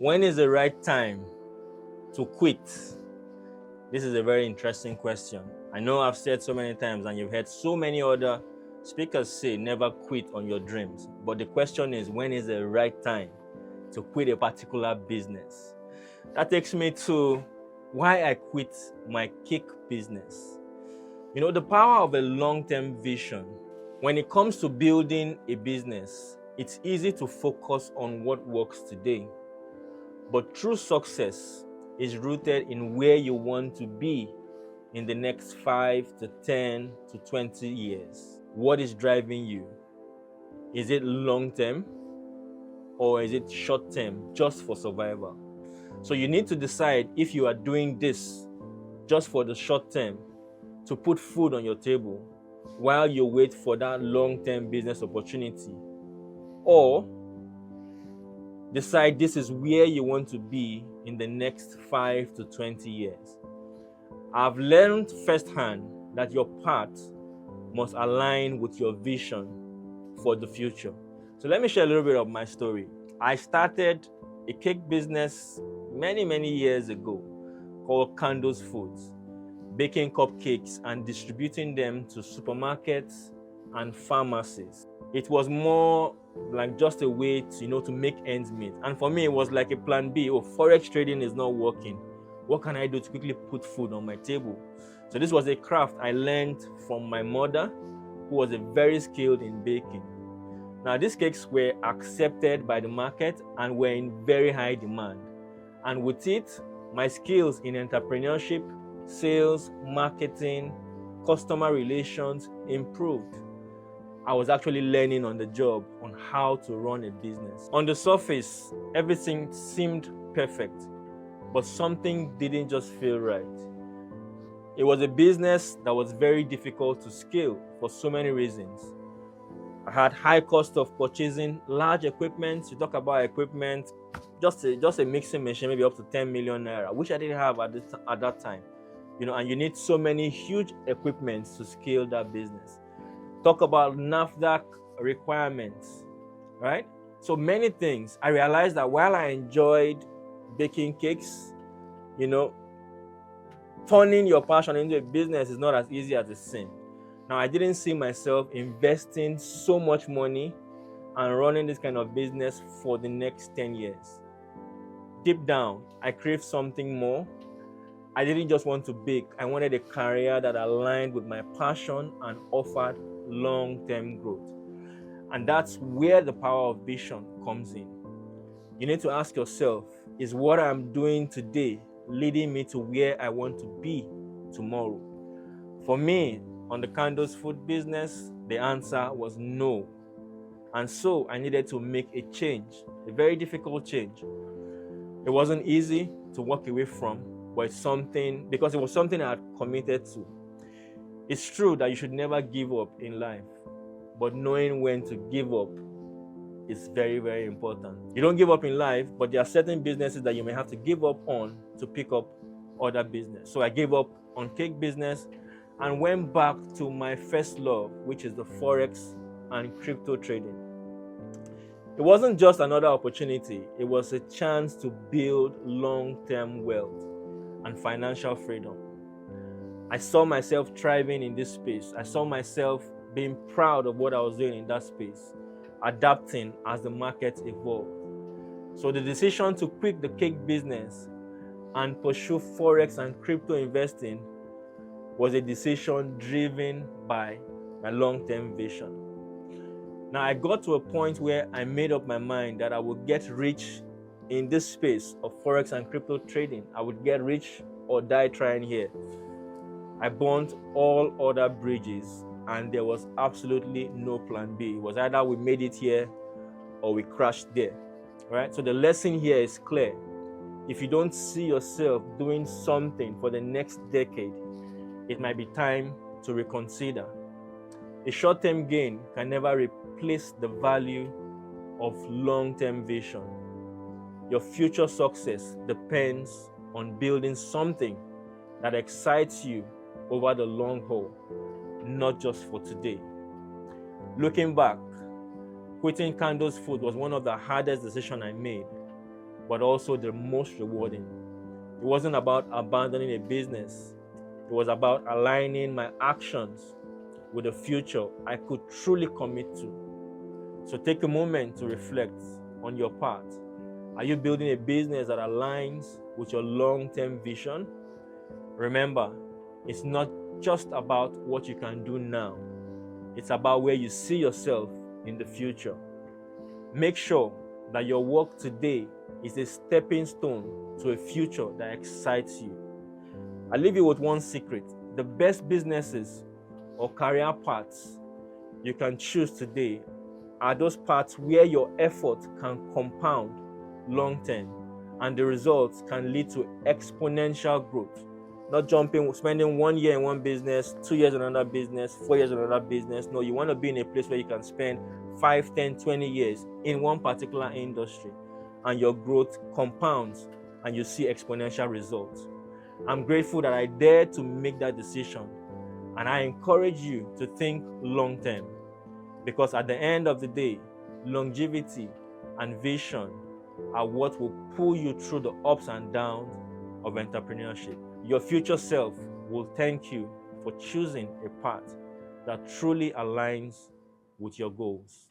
When is the right time to quit? This is a very interesting question. I know I've said so many times, and you've heard so many other speakers say never quit on your dreams. But the question is, when is the right time to quit a particular business? That takes me to why I quit my cake business. You know, the power of a long-term vision. When it comes to building a business, it's easy to focus on what works today. But true success is rooted in where you want to be in the next 5 to 10 to 20 years. What is driving you? Is it long term or is it short term just for survival? So you need to decide if you are doing this just for the short term to put food on your table while you wait for that long-term business opportunity, or decide this is where you want to be in the next 5 to 20 years. I've learned firsthand that your path must align with your vision for the future. So let me share a little bit of my story. I started a cake business many years ago called Candles Foods, baking cupcakes and distributing them to supermarkets and pharmacies. It was more like just a way to make ends meet. And for me, it was like a plan B. Oh, forex trading is not working. What can I do to quickly put food on my table? So this was a craft I learned from my mother, who was very skilled in baking. Now, these cakes were accepted by the market and were in very high demand. And with it, my skills in entrepreneurship, sales, marketing, customer relations improved. I was actually learning on the job on how to run a business. On the surface, everything seemed perfect, but something didn't just feel right. It was a business that was very difficult to scale for so many reasons. I had high cost of purchasing large equipment. You talk about equipment, just a mixing machine, maybe up to 10 million naira, which I didn't have at that time. And you need so many huge equipments to scale that business. Talk about NAFDAC requirements, right? So many things. I realized that while I enjoyed baking cakes, turning your passion into a business is not as easy as it seemed. Now, I didn't see myself investing so much money and running this kind of business for the next 10 years. Deep down, I craved something more. I didn't just want to bake. I wanted a career that aligned with my passion and offered long-term growth. And that's where the power of vision comes in. You need to ask yourself, is what I'm doing today leading me to where I want to be tomorrow? For me, on the candles food business, the answer was no. And so I needed to make a change, a very difficult change. It wasn't easy to walk away from, but it's something, because it was something I had committed to. It's true that you should never give up in life, but knowing when to give up is very important. You don't give up in life, but there are certain businesses that you may have to give up on to pick up other business. So I gave up on cake business and went back to my first love, which is the forex and crypto trading. It wasn't just another opportunity, it was a chance to build long-term wealth and financial freedom. I saw myself thriving in this space. I saw myself being proud of what I was doing in that space, adapting as the market evolved. So the decision to quit the cake business and pursue forex and crypto investing was a decision driven by my long-term vision. Now, I got to a point where I made up my mind that I would get rich in this space of forex and crypto trading. I would get rich or die trying here. I burnt all other bridges and there was absolutely no plan B. It was either we made it here or we crashed there, right? So the lesson here is clear. If you don't see yourself doing something for the next decade, it might be time to reconsider. A short-term gain can never replace the value of long-term vision. Your future success depends on building something that excites you over the long haul, not just for today. Looking back, quitting Candles Food was one of the hardest decisions I made. but also the most rewarding. It wasn't about abandoning a business, it was about aligning my actions with a future I could truly commit to. So take a moment to reflect on your part. Are you building a business that aligns with your long-term vision? Remember, it's not just about what you can do now, it's about where you see yourself in the future. Make sure that your work today is a stepping stone to a future that excites you. I leave you with one secret: the best businesses or career paths you can choose today are those paths where your effort can compound long term and the results can lead to exponential growth. Not spending 1 year in one business, 2 years in another business, 4 years in another business. No, you want to be in a place where you can spend 5, 10, 20 years in one particular industry and your growth compounds and you see exponential results. I'm grateful that I dared to make that decision, and I encourage you to think long term, because at the end of the day, longevity and vision are what will pull you through the ups and downs of entrepreneurship. Your future self will thank you for choosing a path that truly aligns with your goals.